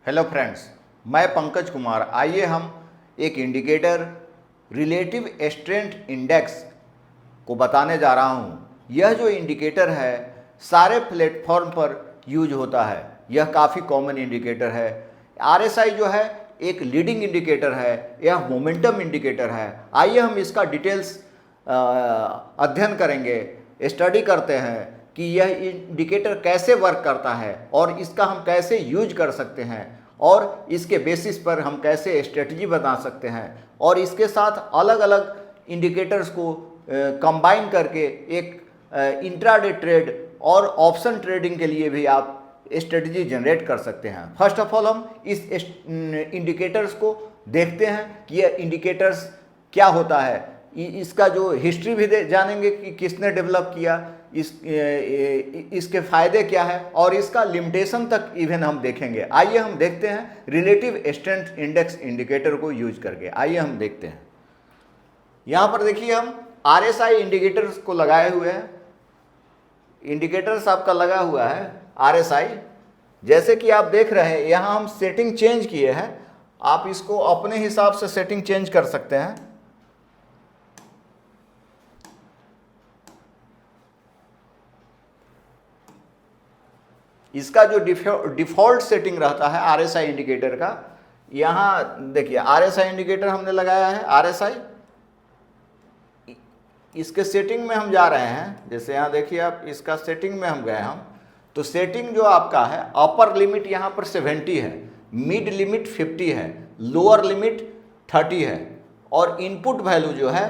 Hello friends, मैं पंकज कुमार। आइए हम एक इंडिकेटर रिलेटिव स्ट्रेंथ इंडेक्स को बताने जा रहा हूँ। यह जो इंडिकेटर है सारे प्लेटफॉर्म पर यूज होता है। यह काफ़ी कॉमन इंडिकेटर है। आरएसआई जो है एक लीडिंग इंडिकेटर है, यह मोमेंटम इंडिकेटर है। आइए हम इसका डिटेल्स अध्ययन करेंगे, स्टडी करते हैं कि यह इंडिकेटर कैसे वर्क करता है और इसका हम कैसे यूज कर सकते हैं और इसके बेसिस पर हम कैसे स्ट्रेटजी बना सकते हैं और इसके साथ अलग अलग इंडिकेटर्स को कंबाइन करके एक इंट्राडे ट्रेड और ऑप्शन ट्रेडिंग के लिए भी आप स्ट्रेटजी जनरेट कर सकते हैं। फर्स्ट ऑफ ऑल हम इस इंडिकेटर्स को देखते हैं कि यह इंडिकेटर्स क्या होता है। इसका जो हिस्ट्री भी जानेंगे कि किसने डेवलप किया, इसके फ़ायदे क्या है और इसका लिमिटेशन तक इवन हम देखेंगे। आइए हम देखते हैं रिलेटिव स्ट्रेंथ इंडेक्स इंडिकेटर को यूज करके। आइए हम देखते हैं। यहाँ पर देखिए हम आरएसआई इंडिकेटर्स को लगाए हुए हैं। इंडिकेटर्स आपका लगा हुआ है आरएसआई। जैसे कि आप देख रहे हैं यहाँ हम सेटिंग चेंज किए हैं। आप इसको अपने हिसाब से सेटिंग चेंज कर सकते हैं। इसका जो डिफ़ॉल्ट सेटिंग रहता है आरएसआई इंडिकेटर का, यहाँ देखिए आरएसआई इंडिकेटर हमने लगाया है। आरएसआई इसके सेटिंग में हम जा रहे हैं। जैसे यहाँ देखिए आप, इसका सेटिंग में हम गए हम, तो सेटिंग जो आपका है अपर लिमिट यहाँ पर 70 है, मिड लिमिट 50 है, लोअर लिमिट 30 है और इनपुट वैल्यू जो है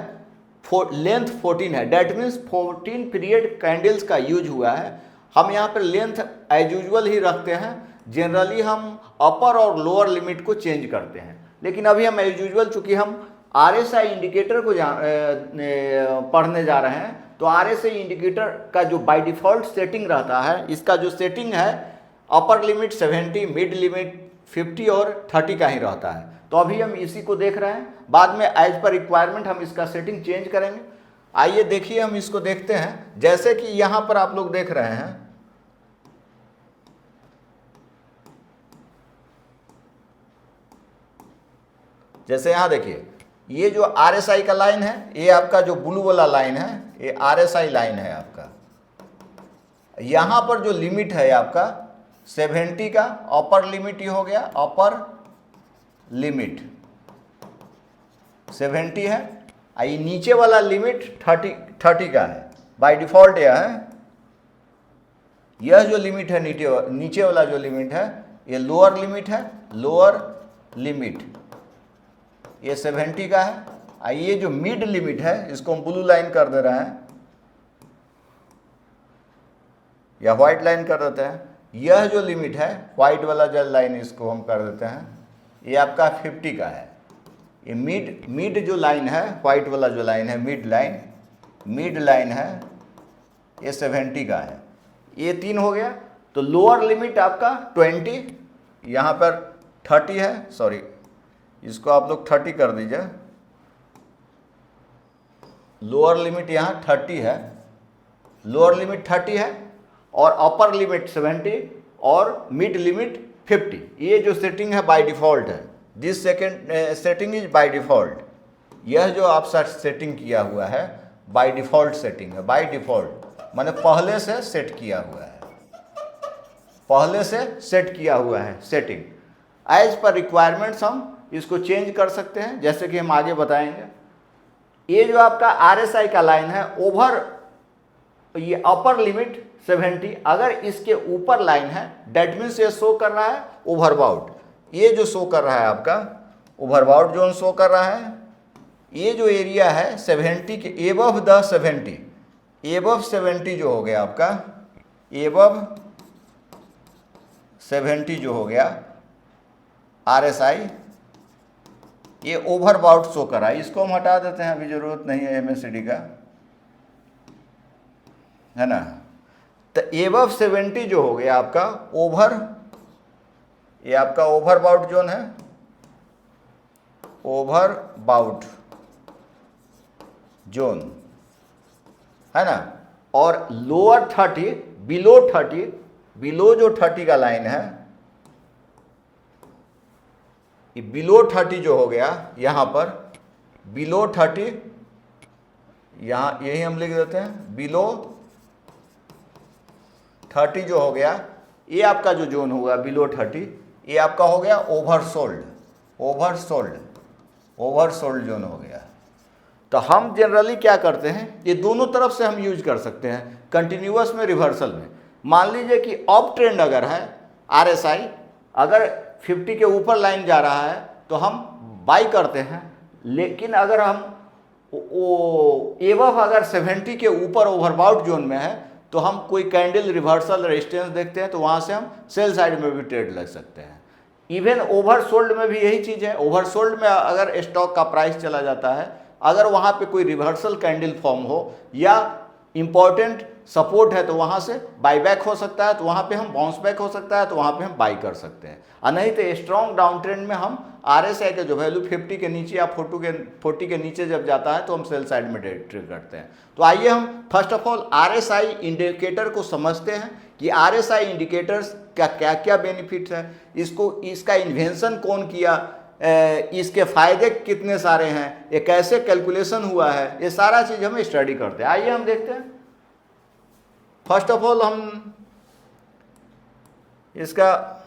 लेंथ 14 है। डैट मीन्स 14 पीरियड कैंडल्स का यूज हुआ है। हम यहाँ पर लेंथ एज यूजुअल ही रखते हैं। जनरली हम अपर और लोअर लिमिट को चेंज करते हैं, लेकिन अभी हम एज यूजुअल चूँकि हम आरएसआई इंडिकेटर को पढ़ने जा रहे हैं, तो आरएसआई इंडिकेटर का जो बाय डिफ़ॉल्ट सेटिंग रहता है, इसका जो सेटिंग है अपर लिमिट 70, मिड लिमिट 50 और 30 का ही रहता है। तो अभी हम इसी को देख रहे हैं। बाद में एज पर रिक्वायरमेंट हम इसका सेटिंग चेंज करेंगे। आइए देखिए हम इसको देखते हैं। जैसे कि यहाँ पर आप लोग देख रहे हैं, जैसे यहाँ देखिए ये जो आरएसआई का लाइन है, ये आपका जो ब्लू वाला लाइन है, ये आरएसआई लाइन है आपका। यहाँ पर जो लिमिट है आपका 70 का अपर लिमिट, ये हो गया अपर लिमिट 70 है। ये नीचे वाला लिमिट 30 का है। बाय डिफ़ॉल्ट यह है, यह जो लिमिट है नीचे वाला जो लिमिट है ये लोअर लिमिट है। लोअर लिमिट ये 70 का है। ये जो मिड लिमिट है इसको हम ब्लू लाइन कर दे रहे हैं या व्हाइट लाइन कर देते हैं। यह जो लिमिट है व्हाइट वाला जो लाइन, इसको हम कर देते हैं, ये आपका 50 का है। ये मिड जो लाइन है, व्हाइट वाला जो लाइन है मिड लाइन है, ये 70 का है। ये 3 हो गया। तो लोअर लिमिट आपका 20, यहाँ पर 30 है, सॉरी इसको आप लोग 30 कर दीजिए। लोअर लिमिट यहाँ 30 है, लोअर लिमिट 30 है और अपर लिमिट 70 और मिड लिमिट 50। ये जो सेटिंग है बाय डिफ़ॉल्ट है। This setting is by default. यह जो आप सेटिंग किया हुआ है बाय डिफ़ॉल्ट सेटिंग है। बाय डिफ़ॉल्ट माने पहले से सेट किया हुआ है, पहले से सेट किया हुआ है सेटिंग। एज पर रिक्वायरमेंट्स हम इसको चेंज कर सकते हैं, जैसे कि हम आगे बताएंगे। ये जो आपका आरएसआई का लाइन है ओवर, ये अपर लिमिट 70, अगर इसके ऊपर लाइन है डेट मीन्स ये शो कर रहा है ओवरबाउट। ये जो शो कर रहा है आपका ओवरबाउट जोन शो कर रहा है। ये जो एरिया है 70 के एबव द 70, एबव 70 जो हो गया आपका, एबव 70 जो हो गया आरएसआई, ये ओवरबाउट शो कर रहा है। इसको हम हटा देते हैं, अभी ज़रूरत नहीं है एमएससीडी का, है ना। तो एबव 70 जो हो गया आपका ओवर, ये आपका ओवरबाउट जोन है, ओवरबाउट जोन है ना। और लोअर 30, बिलो 30, बिलो जो 30 का लाइन है, ये बिलो 30 जो हो गया यहाँ पर, बिलो 30, यहाँ यही हम लिख देते हैं, बिलो 30 जो हो गया, ये आपका जो जोन होगा बिलो 30, ये आपका हो गया ओवरसोल्ड, ओवरसोल्ड, ओवरसोल्ड जोन हो गया। तो हम जनरली क्या करते हैं, ये दोनों तरफ से हम यूज कर सकते हैं, कंटिन्यूअस में, रिवर्सल में। मान लीजिए कि अप ट्रेंड अगर है, RSI अगर 50 के ऊपर लाइन जा रहा है तो हम बाई करते हैं, लेकिन अगर हम एवव अगर 70 के ऊपर ओवरबाउट जोन में है तो हम कोई कैंडल रिवर्सल रेजिस्टेंस देखते हैं तो वहाँ से हम सेल साइड में भी ट्रेड लग सकते हैं। इवन ओवरसोल्ड में भी यही चीज़ है। ओवरसोल्ड में अगर स्टॉक का प्राइस चला जाता है, अगर वहाँ पे कोई रिवर्सल कैंडल फॉर्म हो या इंपॉर्टेंट सपोर्ट है तो वहाँ से बाईबैक हो सकता है, तो वहाँ पे हम बाउंस बैक हो सकता है, तो वहाँ पे हम बाई कर सकते हैं। और नहीं तो स्ट्रॉन्ग डाउन ट्रेंड में हम RSI के जो वैल्यू 50 के नीचे या 40 के नीचे जब जाता है तो हम सेल साइड में ट्रेड करते हैं। तो आइए हम first of all RSI indicator को समझते हैं कि RSI इंडिकेटर्स का क्या क्या बेनिफिट्स है, इसका इन्वेंशन कौन किया, इसके फ़ायदे कितने सारे हैं, ये कैसे कैलकुलेशन हुआ है, ये सारा चीज़ हम स्टडी करते हैं। आइए हम देखते हैं। फर्स्ट ऑफ ऑल हम इसका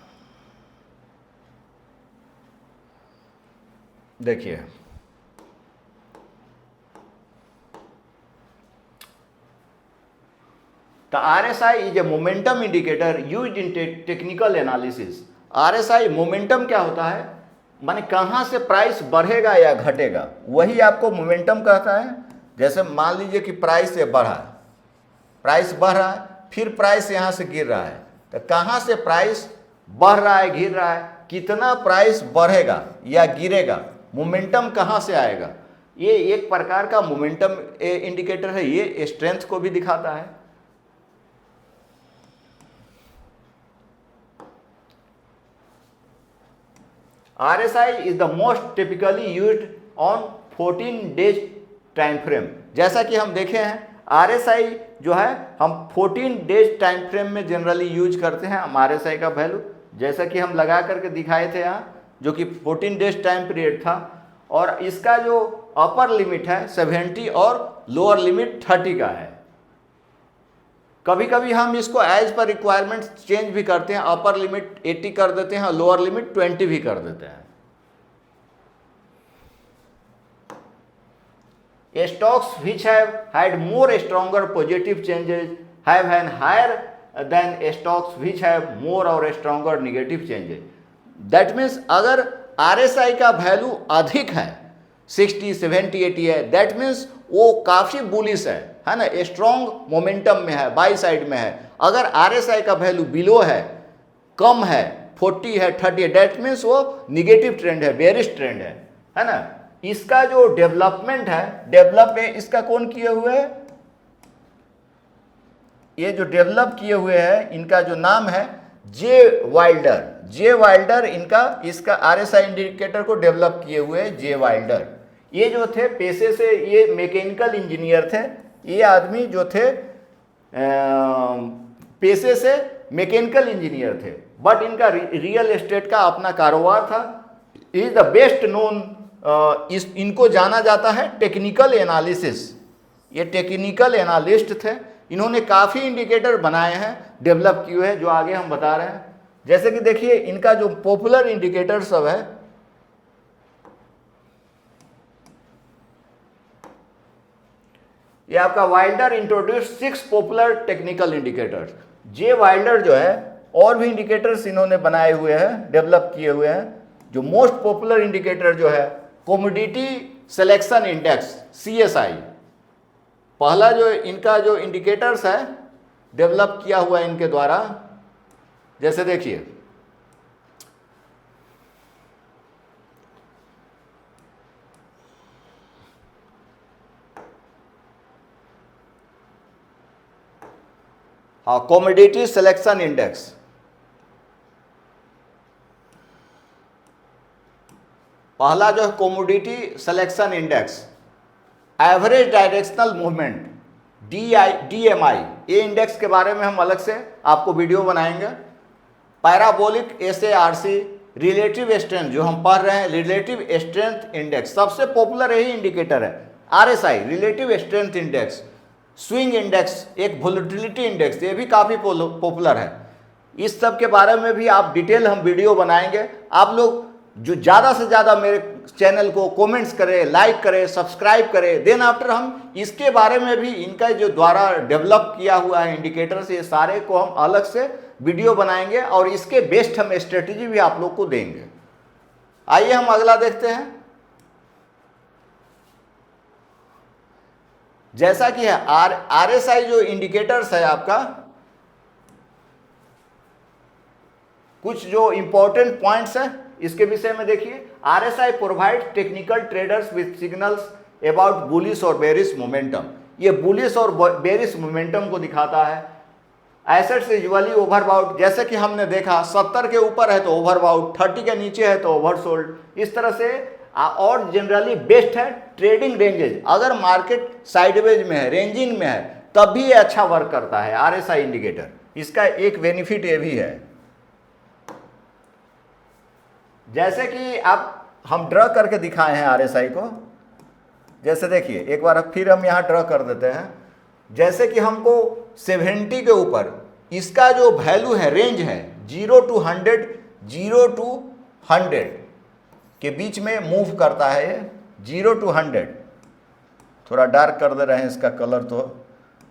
देखिए, तो RSI is a momentum indicator used in technical analysis. RSI momentum क्या होता है, माने कहाँ से प्राइस बढ़ेगा या घटेगा, वही आपको मोमेंटम कहता है। जैसे मान लीजिए कि प्राइस ये बढ़ा, प्राइस बढ़ रहा है, फिर प्राइस यहाँ से गिर रहा है, तो कहाँ से प्राइस बढ़ रहा है, गिर रहा है, कितना प्राइस बढ़ेगा या गिरेगा, मोमेंटम कहाँ से आएगा, ये एक प्रकार का मोमेंटम इंडिकेटर है। ये स्ट्रेंथ को भी दिखाता है। RSI is the most typically used on 14 days time frame. जैसा कि हम देखे हैं, RSI जो है हम 14 डेज टाइम फ्रेम में जनरली यूज करते हैं। हम RSI का वैल्यू जैसा कि हम लगा करके दिखाए थे यहाँ, जो कि 14 डेज टाइम पीरियड था, और इसका जो अपर लिमिट है 70 और लोअर लिमिट 30 का है। कभी कभी हम इसको एज पर रिक्वायरमेंट चेंज भी करते हैं, अपर लिमिट 80 कर देते हैं और लोअर लिमिट 20 भी कर देते हैं। Stocks which have had more stronger positive changes have an higher than stocks which have more or stronger negative changes. That means अगर RSI का वैल्यू अधिक है, 60, 70, 80 है, दैट मीन्स वो काफ़ी बुलिश है ना, स्ट्रॉन्ग मोमेंटम में है, बाई साइड में है। अगर RSI का वैल्यू बिलो है, कम है, 40 है, 30 है, दैट मीन्स वो निगेटिव ट्रेंड है, बेरिश ट्रेंड है ना। इसका जो डेवलपमेंट है, डेवलप इसका कौन किए हुए है, ये जो डेवलप किए हुए हैं इनका जो नाम है जे वाइल्डर। जे वाइल्डर इनका इसका RSI इंडिकेटर को डेवलप किए हुए हैं जे वाइल्डर। ये जो थे पेशे से ये मैकेनिकल इंजीनियर थे, ये आदमी जो थे पेशे से मैकेनिकल इंजीनियर थे, बट इनका रियल एस्टेट का अपना कारोबार था। इज द बेस्ट नोन, इनको जाना जाता है टेक्निकल एनालिसिस। ये टेक्निकल एनालिस्ट थे, इन्होंने काफ़ी इंडिकेटर बनाए हैं, डेवलप किए हैं, जो आगे हम बता रहे हैं। जैसे कि देखिए इनका जो पॉपुलर इंडिकेटर सब है, ये आपका Wilder introduce 6 popular technical indicators. J Wilder जो है और भी इंडिकेटर्स इन्होंने बनाए हुए हैं, डेवलप किए हुए हैं। जो मोस्ट पॉपुलर इंडिकेटर जो है कमोडिटी सिलेक्शन इंडेक्स, CSI, पहला जो इनका जो इंडिकेटर्स है डेवलप किया हुआ है इनके द्वारा। जैसे देखिए हाँ, कमोडिटी सिलेक्शन इंडेक्स, पहला जो है commodity selection index, average directional movement, DMI, ये इंडेक्स के बारे में हम अलग से आपको वीडियो बनाएंगे। पैराबोलिक SARC, रिलेटिव स्ट्रेंथ जो हम पढ़ रहे हैं, रिलेटिव स्ट्रेंथ इंडेक्स सबसे पॉपुलर यही इंडिकेटर है। RSI relative strength index, swing index, एक वोलेटिलिटी इंडेक्स, ये भी काफ़ी पॉपुलर है। इस सब के बारे में भी आप डिटेल हम वीडियो बनाएंगे। आप लोग जो ज़्यादा से ज़्यादा मेरे चैनल को कमेंट्स करें, लाइक करें, सब्सक्राइब करें। देन आफ्टर हम इसके बारे में भी, इनका जो द्वारा डेवलप किया हुआ है इंडिकेटर्स, ये सारे को हम अलग से वीडियो बनाएंगे और इसके बेस्ट हम स्ट्रेटजी भी आप लोग को देंगे। आइए हम अगला देखते हैं। जैसा कि है आरएसआई जो इंडिकेटर्स है आपका, कुछ जो इंपॉर्टेंट पॉइंट्स है इसके विषय में देखिए। RSI provide technical traders with signals about bullish और बेरिश मोमेंटम। ये बुलिश और बेरिश मोमेंटम को दिखाता है। एसेट्स यूजुअली ओवरबाउट, जैसे कि हमने देखा 70 के ऊपर है तो ओवरबाउट, 30 के नीचे है तो ओवरसोल्ड, इस तरह से। और जनरली बेस्ट है ट्रेडिंग रेंजेज। अगर मार्केट साइडवेज में है, रेंजिंग में है, तब भी ये अच्छा वर्क करता है आरएसआई इंडिकेटर। इसका एक बेनिफिट ये भी है, जैसे कि हम ड्रॉ करके दिखाए हैं आरएसआई को। जैसे देखिए, एक बार फिर हम यहाँ ड्रॉ कर देते हैं। जैसे कि हमको 70 के ऊपर इसका जो वैल्यू है, रेंज है 0 to 100, 0 to 100 के बीच में मूव करता है ये, 0 to 100। थोड़ा डार्क कर दे रहे हैं, इसका कलर तो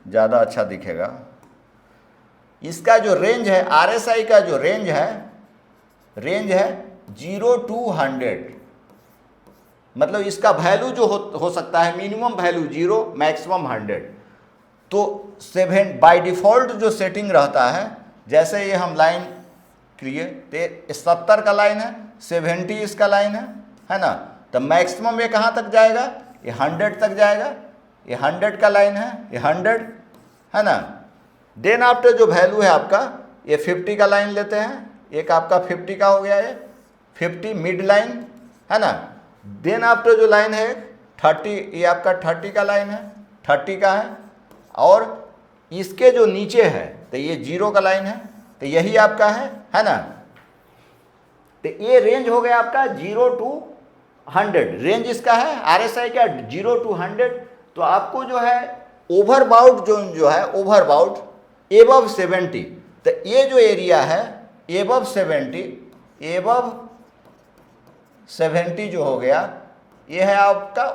ज़्यादा अच्छा दिखेगा। इसका जो रेंज है, आरएसआई का जो रेंज है 0 to 100। मतलब इसका वैल्यू जो हो सकता है, मिनिमम वैल्यू 0, मैक्सिमम 100। तो 7 बाय डिफ़ॉल्ट जो सेटिंग रहता है, जैसे ये हम लाइन किए तो 70 का लाइन है, 70 इसका लाइन है ना। तो मैक्सिमम ये कहाँ तक जाएगा, ये 100 तक जाएगा। ये 100 का लाइन है, ये 100 है ना। देन आफ्टर जो वैल्यू है आपका, ये 50 का लाइन लेते हैं। एक आपका 50 का हो गया, ये 50 मिड लाइन है ना। देन आफ्टर जो लाइन है 30, ये आपका 30 का लाइन है, 30 का है। और इसके जो नीचे है तो ये 0 का लाइन है, तो यही आपका है ना। तो ये रेंज हो गया आपका 0 to 100। रेंज इसका है आरएसआई का 0 to 100। तो आपको जो है ओवरबाउट जोन जो है, ओवरबाउट एबव 70, तो ये जो एरिया है एबव 70 जो हो गया, ये है आपका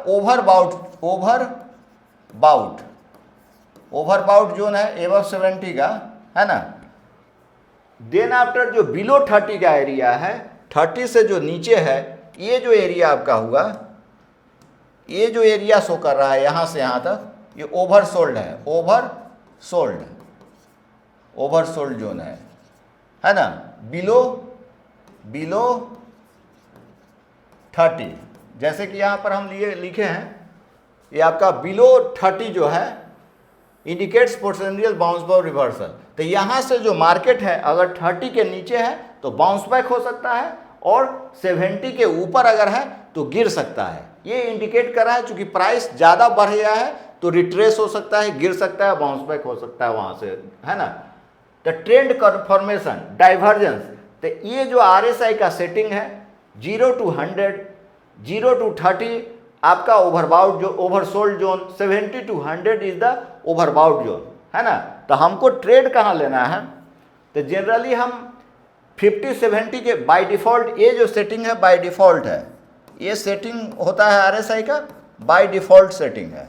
ओवरबाउट जोन है एबव 70 का, है ना। देन आफ्टर जो बिलो 30 का एरिया है, 30 से जो नीचे है, ये जो एरिया आपका हुआ, ये जो एरिया शो कर रहा है यहाँ से यहाँ तक, ये ओवरसोल्ड है, ओवरसोल्ड जोन है ना। बिलो 30, जैसे कि यहाँ पर हम लिखे हैं, ये आपका बिलो 30 जो है indicates potential bounce back reversal. तो यहाँ से जो मार्केट है, अगर 30 के नीचे है तो बाउंस बैक हो सकता है, और 70 के ऊपर अगर है तो गिर सकता है। ये इंडिकेट कर रहा है, चूंकि प्राइस ज़्यादा बढ़ गया है तो रिट्रेस हो सकता है, गिर सकता है, बाउंस बैक हो सकता है वहाँ से, है ना। तो ट्रेंड कन्फर्मेशन, डाइवर्जेंस, तो ये जो आरएसआई का सेटिंग है 0 to 100, 0 to 30 आपका ओवरबाउट जो oversold zone, 70 to 100 is the overbought zone, है ना। तो हमको ट्रेड कहाँ लेना है, तो जनरली हम 50-70 के बाय डिफ़ॉल्ट, ये जो सेटिंग है बाय डिफ़ॉल्ट है, ये सेटिंग होता है आरएसआई का बाय डिफ़ॉल्ट सेटिंग है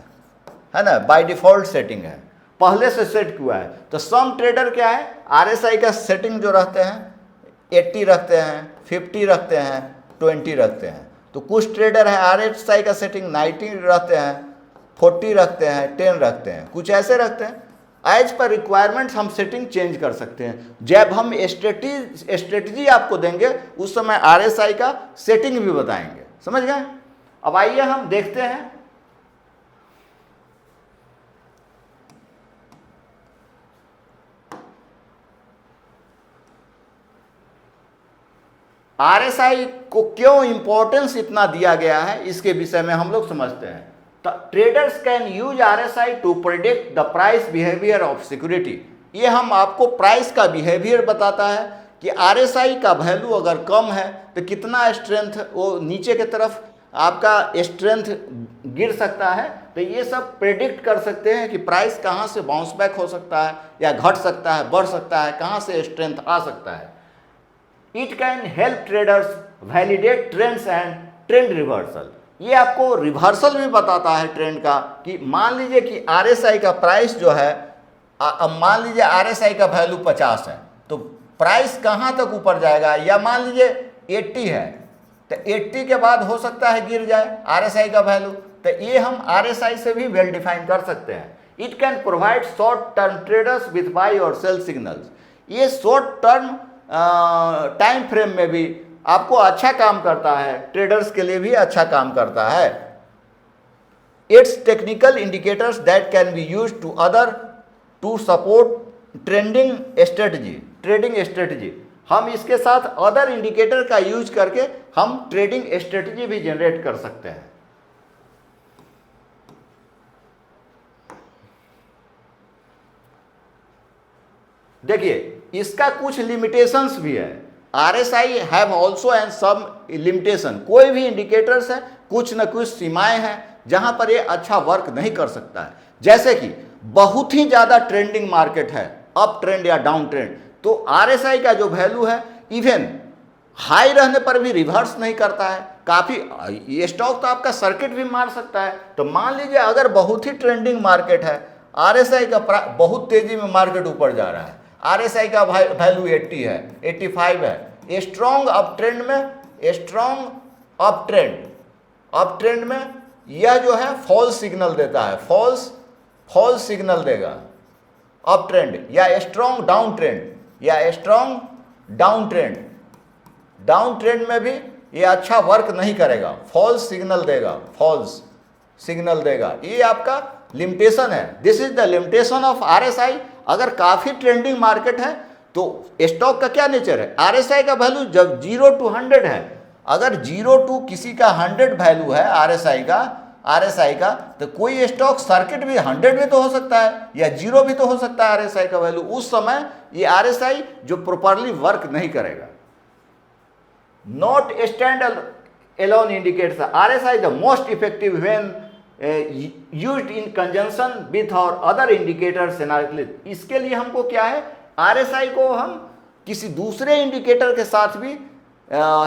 ना, बाय डिफ़ॉल्ट सेटिंग है, पहले से सेट हुआ है। तो सम ट्रेडर क्या है, आरएसआई का सेटिंग जो रहते हैं 80 रखते हैं, 50 रखते हैं, 20 रखते हैं। तो कुछ ट्रेडर है आरएसआई का सेटिंग 90 रखते हैं, 40 रखते हैं, 10 रखते हैं, कुछ ऐसे रखते हैं। एज पर रिक्वायरमेंट्स हम सेटिंग चेंज कर सकते हैं। जब हम स्ट्रेटजी आपको देंगे उस समय आरएसआई का सेटिंग भी बताएंगे, समझ गए। अब आइए हम देखते हैं आरएसआई को क्यों इंपॉर्टेंस इतना दिया गया है, इसके विषय में हम लोग समझते हैं। Traders can use RSI to predict the price behaviour of security. ये हम आपको प्राइस का बिहेवियर बताता है कि RSI का वैल्यू अगर कम है तो कितना स्ट्रेंथ वो नीचे की तरफ आपका स्ट्रेंथ गिर सकता है। तो ये सब प्रेडिक्ट कर सकते हैं कि प्राइस कहाँ से बाउंस बैक हो सकता है या घट सकता है, बढ़ सकता है, कहाँ से स्ट्रेंथ आ सकता है। It can help traders validate trends and trend reversal. ये आपको रिवर्सल भी बताता है ट्रेंड का, कि मान लीजिए कि RSI का प्राइस जो है, अब मान लीजिए RSI का वैल्यू 50 है तो प्राइस कहाँ तक ऊपर जाएगा, या मान लीजिए 80 है तो 80 के बाद हो सकता है गिर जाए RSI का वैल्यू। तो ये हम RSI से भी वेल डिफाइन कर सकते हैं। It can provide short term traders with by और सेल सिग्नल्स। ये शॉर्ट टर्म टाइम फ्रेम में भी आपको अच्छा काम करता है, ट्रेडर्स के लिए भी अच्छा काम करता है। It's technical indicators that can be used to support trending strategy. हम इसके साथ अदर इंडिकेटर का यूज करके हम ट्रेडिंग स्ट्रेटजी भी जनरेट कर सकते हैं। देखिए इसका कुछ लिमिटेशंस भी है। RSI have also and some limitation. कोई भी इंडिकेटर्स है, कुछ न कुछ सीमाएं हैं जहां पर ये अच्छा वर्क नहीं कर सकता है। जैसे कि बहुत ही ज़्यादा ट्रेंडिंग मार्केट है, अप ट्रेंड या डाउन ट्रेंड, तो RSI का जो वैल्यू है इवन हाई रहने पर भी रिवर्स नहीं करता है। काफ़ी ये स्टॉक तो आपका सर्किट भी मार सकता है। तो मान लीजिए अगर बहुत ही ट्रेंडिंग मार्केट है, RSI का बहुत तेज़ी में मार्केट ऊपर जा रहा है, RSI का वैल्यू 80 है, 85 है, स्ट्रॉन्ग अप ट्रेंड में यह जो है फॉल्स सिग्नल देता है, फॉल्स सिग्नल देगा अप ट्रेंड, या स्ट्रॉन्ग डाउन ट्रेंड में भी ये अच्छा वर्क नहीं करेगा, फॉल्स सिग्नल देगा। ये आपका लिमिटेशन है। This is the limitation of RSI। अगर काफ़ी ट्रेंडिंग मार्केट है तो स्टॉक का क्या नेचर है, RSI का वैल्यू जब 0 to 100 है, अगर 0 to किसी का 100 वैल्यू है RSI का तो कोई स्टॉक सर्किट भी 100 में तो हो सकता है या 0 भी तो हो सकता है RSI का वैल्यू। उस समय ये RSI जो प्रॉपरली वर्क नहीं करेगा। Not stand alone indicates RSI the most effective when used in conjunction with और अदर इंडिकेटर्स एनालिसिस। इसके लिए हमको क्या है, RSI को हम किसी दूसरे इंडिकेटर के साथ भी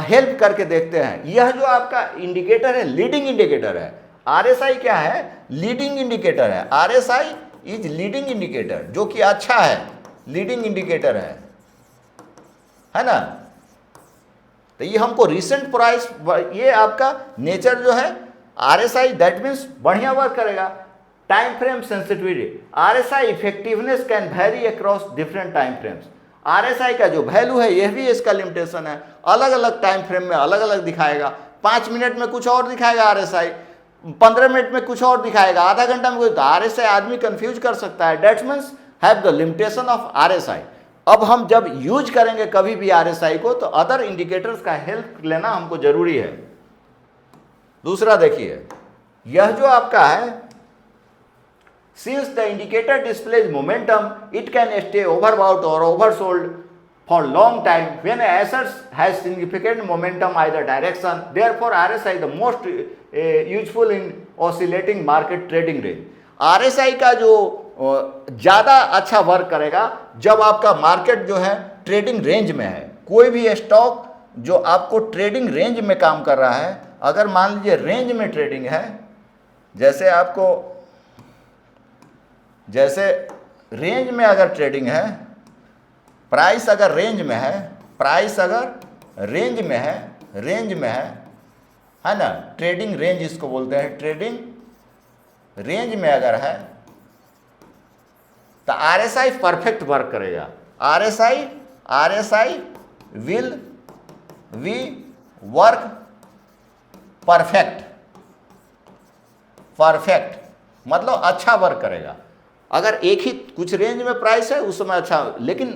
हेल्प करके देखते हैं। यह जो आपका इंडिकेटर है लीडिंग इंडिकेटर है। RSI क्या है, लीडिंग इंडिकेटर है। RSI इज लीडिंग इंडिकेटर, जो कि अच्छा है, लीडिंग इंडिकेटर है ना। तो ये हमको रिसेंट प्राइस, ये आपका नेचर जो है RSI दैट मीन्स बढ़िया वर्क करेगा। Time frame sensitivity, RSI effectiveness can vary across different time frames. RSI का जो वैल्यू है यह भी इसका लिमिटेशन है, अलग अलग टाइम फ्रेम में अलग अलग दिखाएगा। 5 मिनट में कुछ और दिखाएगा RSI, 15 मिनट में कुछ और दिखाएगा, आधा घंटा में कुछ। तो RSI आदमी कंफ्यूज कर सकता है। That means have the limitation of RSI। अब हम जब यूज करेंगे कभी भी RSI को तो अदर इंडिकेटर्स का हेल्प लेना हमको जरूरी है। दूसरा देखिए, यह जो आपका है, since the indicator displays momentum it can stay overbought और oversold for long time when assets has significant momentum either direction. Therefore RSI the most useful in oscillating market trading range. RSI का जो ज़्यादा अच्छा work करेगा जब आपका market जो है ट्रेडिंग रेंज में है। कोई भी स्टॉक जो आपको ट्रेडिंग रेंज में काम कर रहा है, अगर मान लीजिए रेंज में ट्रेडिंग है, जैसे रेंज में अगर ट्रेडिंग है, प्राइस अगर रेंज में है ना, ट्रेडिंग रेंज इसको बोलते हैं, ट्रेडिंग रेंज में अगर है तो RSI परफेक्ट वर्क करेगा। RSI विल वर्क परफेक्ट मतलब अच्छा वर्क करेगा। अगर एक ही कुछ रेंज में प्राइस है उस समय अच्छा, लेकिन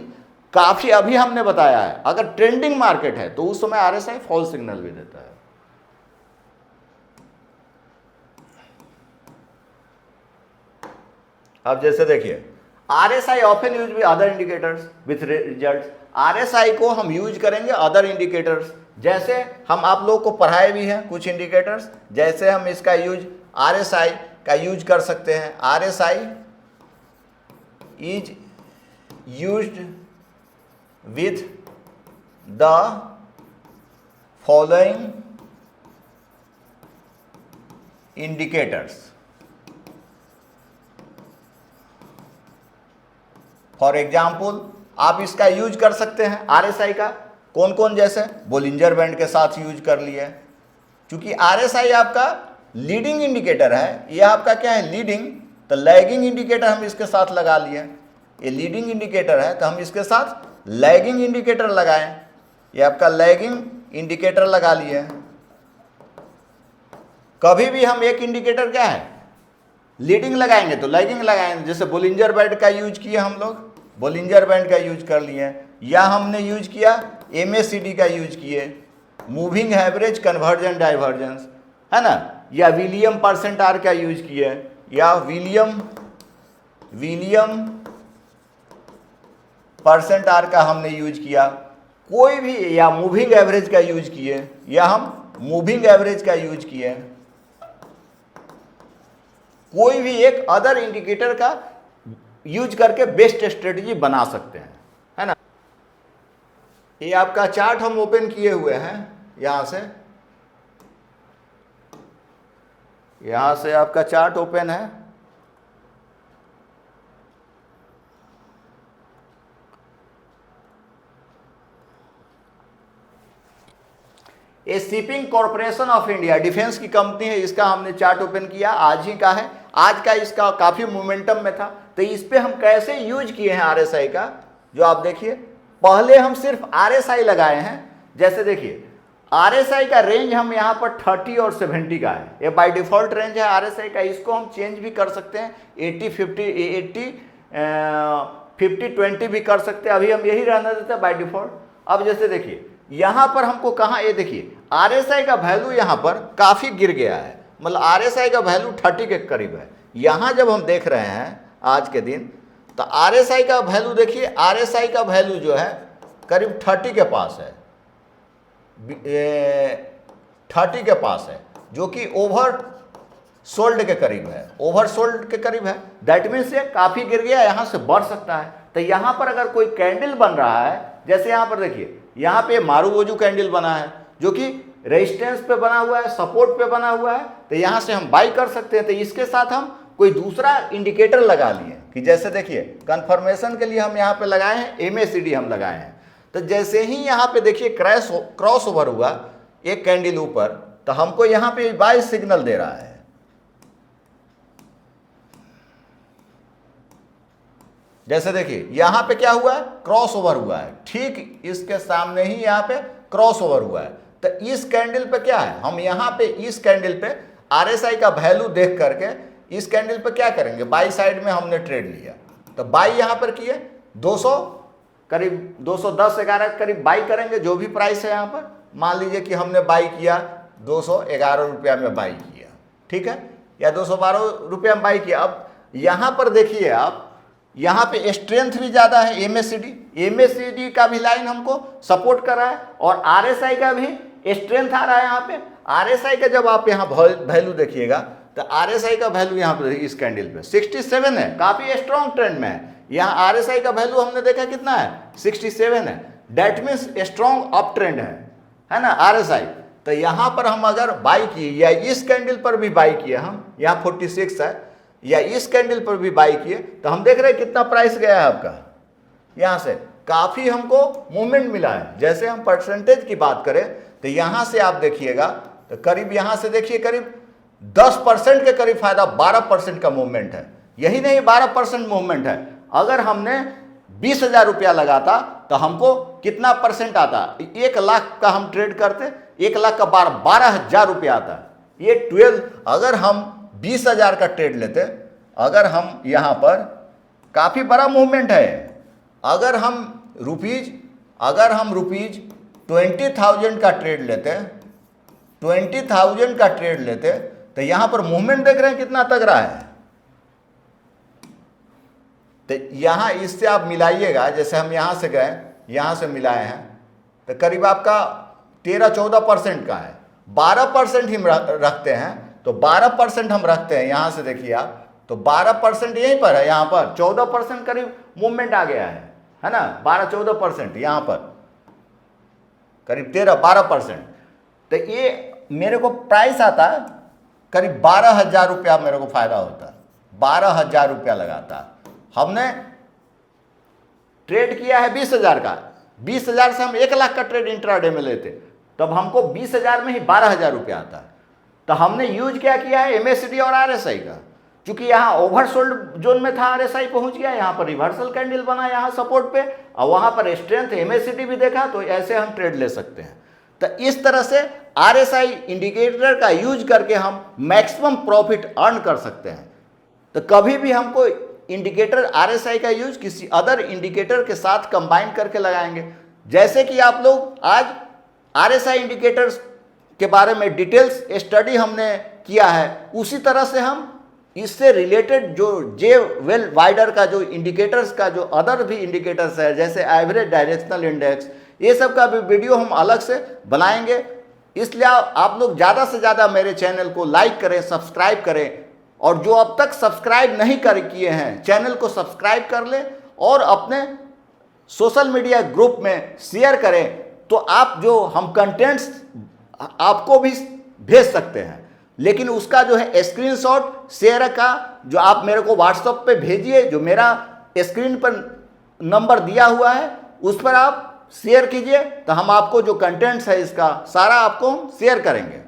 काफ़ी अभी हमने बताया है अगर ट्रेंडिंग मार्केट है तो उस समय RSI फॉल्स सिग्नल भी देता है। अब जैसे देखिए, RSI often use with other indicators with results. RSI को हम यूज करेंगे अदर इंडिकेटर्स, जैसे हम आप लोग को पढ़ाए भी हैं कुछ इंडिकेटर्स, जैसे हम इसका यूज RSI का यूज कर सकते हैं। RSI is used with the following indicators. For example आप इसका यूज कर सकते हैं RSI का कौन कौन, जैसे बोलिंजर बैंड के साथ यूज कर लिया है, क्योंकि RSI आपका लीडिंग इंडिकेटर है, ये आपका क्या है लीडिंग, तो लैगिंग इंडिकेटर हम इसके साथ लगा लिए। ये लीडिंग इंडिकेटर है तो हम इसके साथ लैगिंग इंडिकेटर लगाएं, ये आपका लैगिंग इंडिकेटर लगा लिए। कभी भी हम एक इंडिकेटर क्या है लीडिंग लगाएंगे तो लैगिंग लगाएंगे, जैसे बोलिंजर बैंड का यूज किया हम लोग, बोलिंजर बैंड का यूज कर लिए, या हमने यूज किया MACD का यूज किए, मूविंग एवरेज कन्वर्जन डाइवर्जेंस, है ना, या विलियम परसेंट आर का यूज किए, या विलियम परसेंट आर का हमने यूज किया, कोई भी, या मूविंग एवरेज का यूज किए, या हम मूविंग एवरेज का यूज किए, कोई भी एक अदर इंडिकेटर का यूज करके बेस्ट स्ट्रेटजी बना सकते हैं, है ना। ये आपका चार्ट हम ओपन किए हुए हैं, यहां से आपका चार्ट ओपन है। ये shipping corporation of India defence की कंपनी है, इसका हमने चार्ट ओपन किया, आज ही का है, आज का इसका काफी मोमेंटम में था, तो इस पे हम कैसे यूज किए हैं RSI का, जो आप देखिए पहले हम सिर्फ RSI लगाए हैं। जैसे देखिए RSI का रेंज हम यहाँ पर 30 और 70 का है, ये बाय डिफॉल्ट रेंज है RSI का, इसको हम चेंज भी कर सकते हैं 50-20 भी कर सकते हैं, अभी हम यही रहने देते हैं बाय डिफॉल्ट। अब जैसे देखिए यहाँ पर हमको कहाँ, ये देखिए RSI का वैल्यू यहाँ पर काफ़ी गिर गया है, मतलब RSI का वैल्यू 30 के करीब है। यहाँ जब हम देख रहे हैं आज के दिन, तो RSI का वैल्यू देखिए, RSI का वैल्यू जो है करीब 30 के पास है, 30 के पास है, जो कि ओवर सोल्ड के करीब है, ओवर सोल्ड के करीब है। दैट मीन्स ये काफ़ी गिर गया, यहाँ से बढ़ सकता है। तो यहाँ पर अगर कोई कैंडल बन रहा है, जैसे यहाँ पर देखिए, यहाँ पे मारूबोजू कैंडल बना है जो कि रेजिस्टेंस पे बना हुआ है, सपोर्ट पे बना हुआ है, तो यहाँ से हम बाई कर सकते हैं। तो इसके साथ हम कोई दूसरा इंडिकेटर लगा लिए, कि जैसे देखिए कंफर्मेशन के लिए हम यहाँ पे लगाए हैं MACD हम लगाए हैं, तो जैसे ही यहाँ पे देखिए क्रॉस ओवर हुआ एक कैंडल ऊपर, तो हमको यहाँ पे बाई सिग्नल दे रहा है। जैसे देखिए यहाँ पे क्या हुआ है, क्रॉस ओवर हुआ है, ठीक इसके सामने ही यहाँ पे क्रॉस ओवर हुआ है। तो इस कैंडल पे क्या है, हम यहाँ पे इस कैंडल पे RSI का वैल्यू देख करके इस कैंडल पे क्या करेंगे, बाई साइड में हमने ट्रेड लिया, तो बाई यहाँ पर किए 200 करीब 210-11 करीब बाई करेंगे, जो भी प्राइस है यहाँ पर, मान लीजिए कि हमने बाई किया 211 रुपया में बाई किया, ठीक है, या 212 रुपया में बाई किया। अब यहाँ पर देखिए आप, यहाँ पे स्ट्रेंथ भी ज़्यादा है, MACD का भी लाइन हमको सपोर्ट कर रहा है, और RSI का भी स्ट्रेंथ आ रहा है। यहाँ पे RSI का जब आप यहाँ वैल्यू देखिएगा, तो RSI का वैल्यू यहाँ पे इस कैंडल पे 67 है, काफ़ी स्ट्रॉन्ग ट्रेंड में है। यहाँ RSI का वैल्यू हमने देखा कितना है, 67 है, that means strong up trend है ना RSI। तो यहाँ पर हम अगर बाई किए, या इस कैंडल पर भी बाई किए हम, यहाँ 46 है, या इस कैंडल पर भी बाई किए, तो हम देख रहे हैं कितना प्राइस गया है आपका, यहाँ से काफ़ी हमको मूवमेंट मिला है। जैसे हम परसेंटेज की बात करें, तो यहाँ से आप देखिएगा, तो करीब यहाँ से देखिए करीब 10% के करीब फायदा, 12% का मूवमेंट है, यही नहीं 12% मूवमेंट है। अगर हमने 20,000 रुपया लगाता तो हमको कितना परसेंट आता, 1 लाख का हम ट्रेड करते, 1 लाख का 12,000 रुपया आता। ये 12, अगर हम 20,000 का ट्रेड लेते, अगर हम यहाँ पर काफ़ी बड़ा मूवमेंट है, अगर हम रुपीज 20,000 का ट्रेड लेते, 20,000 का ट्रेड लेते, तो यहाँ पर मूवमेंट देख रहे हैं कितना तगड़ा है। तो यहाँ इससे आप मिलाइएगा, जैसे हम यहाँ से गए यहाँ से मिलाए हैं तो करीब आपका 13-14% का है। 12% हम रखते हैं तो 12% हम रखते हैं, यहाँ से देखिए आप, तो 12% यहीं पर है, यहाँ पर 14% करीब मूवमेंट आ गया है ना, 12-14% यहाँ पर करीब 13-12%। तो ये मेरे को प्राइस आता है करीब 12,000 रुपया मेरे को फायदा होता है, 12,000 रुपया लगाता। हमने ट्रेड किया है 20,000 का, 20,000 से हम 1 लाख का ट्रेड इंट्राडे में लेते, तब हमको 20,000 में ही 12,000 रुपया आता है। तो हमने यूज क्या किया है MACD और RSI का, क्योंकि यहाँ ओवरसोल्ड जोन में था, RSI पहुंच गया, यहाँ पर रिवर्सल कैंडल बना यहाँ सपोर्ट पे, और वहाँ पर स्ट्रेंथ MACD भी देखा, तो ऐसे हम ट्रेड ले सकते हैं। तो इस तरह से RSI इंडिकेटर का यूज करके हम मैक्सिमम प्रॉफिट अर्न कर सकते हैं। तो कभी भी हमको इंडिकेटर RSI का यूज किसी अदर इंडिकेटर के साथ कंबाइन करके लगाएंगे। जैसे कि आप लोग आज RSI इंडिकेटर्स के बारे में डिटेल्स स्टडी हमने किया है, उसी तरह से हम इससे रिलेटेड जो J-Well वाइडर का जो इंडिकेटर्स का जो अदर भी इंडिकेटर्स है, जैसे एवरेज डायरेक्शनल इंडेक्स, ये सब का भी वीडियो हम अलग से बनाएंगे। इसलिए आप लोग ज़्यादा से ज़्यादा मेरे चैनल को लाइक करें, सब्सक्राइब करें, और जो अब तक सब्सक्राइब नहीं किए हैं चैनल को सब्सक्राइब कर लें और अपने सोशल मीडिया ग्रुप में शेयर करें, तो आप जो हम कंटेंट्स आपको भी भेज सकते हैं। लेकिन उसका जो है स्क्रीनशॉट शेयर का जो आप मेरे को व्हाट्सएप पे भेजिए, जो मेरा स्क्रीन पर नंबर दिया हुआ है उस पर आप शेयर कीजिए, तो हम आपको जो कंटेंट्स है इसका सारा आपको शेयर करेंगे।